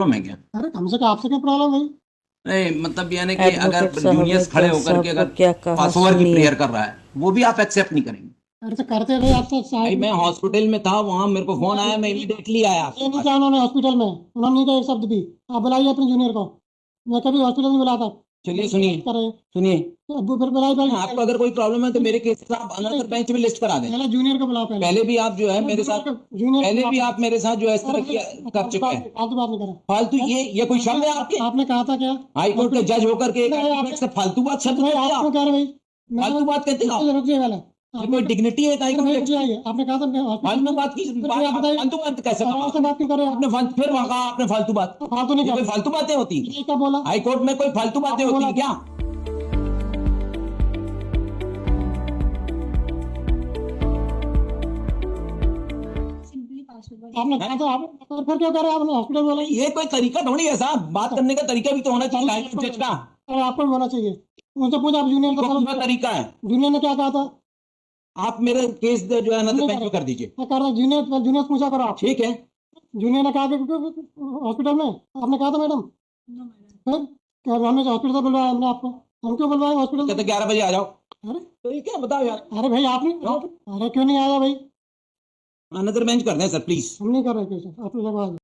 Problem है क्या? अरे हमसे क्या आपसे क्या प्रॉब्लम है? नहीं मतलब यानी कि अगर एडवोकेट साहब जूनियर्स खड़े जज होकर साहब के को अगर क्या कहा पासओवर की सुनिए। प्रेयर कर रहा है वो भी आप एक्सेप्ट नहीं करेंगे? अरे तो करते रहे आप तो भाई साइड मैं हॉस्पिटल में था, वहां मेरे को फोन आया, मैं इमीडिएटली आया ये आपके नहीं पास। कहा उन्होंने हॉस्पिटल में, उन्होंने नहीं कहा एक शब्द भी। आप बुलाइए अपने जूनियर को। मैं कभी हॉस्पिटल नहीं बुलाता। चलिए सुनिए, करे सुनिए, अब फिर बुलाई पहले आपको अगर कोई प्रॉब्लम है तो मेरे केस का आप अनदर बेंच में लिस्ट करा दें। पहले जूनियर को बुलाओ पहले। पहले भी आप जो है मेरे साथ, जूनियर पहले भी आप मेरे साथ जो है इस तरह किया कर चुके हैं। फालतू बात नहीं करें। फालतू ये कोई शब्द है आपके? आपने कहा था क्या? हाई कोर्ट के जज होकर के एक नहीं, एडवोकेट से फालतू बात शब्द भाई कहते हैं आप क्यों आप? कह रहे भाई? फालतू बात कहते हैं आप? रुकिए पहले। ये कोई डिग्निटी है हाई कोर्ट जज की? आपने कहा था फालतू बात की आप बताइए फालतू बात कैसे कहा आराम से बात क्यों कर रहे हैं? आपने? फिर वहां कहा आपने फालतू बात। फालतू नहीं ये कोई कर फालतू बातें होती हैं? ये क्या बोला? हाई कोर्ट में कोई फालतू बातें होती हैं क्या? आपने कहा था आप और फिर क्यों कर रहे हैं? आपने हॉस्पिटल बोला। ये कोई तरीका थोड़ी है साहब, बात करने का तरीका भी तो होना चाहिए हाई कोर्ट जज का। और आपको भी होना चाहिए। उनसे पूछा आप जूनियर को पूरा तरीका है। जूनियर ने क्या कहा था? आप मेरे केस जो है ना तो बेंच पे कर दीजिए। मैं कर रहा हूँ जूनियर जूनियर पूछा करो आप। ठीक है। जूनियर ने कहा कि हॉस्पिटल में आपने कहा था मैडम। फिर क्या हमने हॉस्पिटल से बुलवाया हमने आपको? हम क्यों बुलवाए हॉस्पिटल? कहते 11 बजे आ जाओ। अरे तो ये क्या बताओ यार। अरे भाई आपने अरे क्यों नहीं आया भाई? अनदर बेंच कर दें सर प्लीज। हम नहीं कर रहे कैसे आप लोग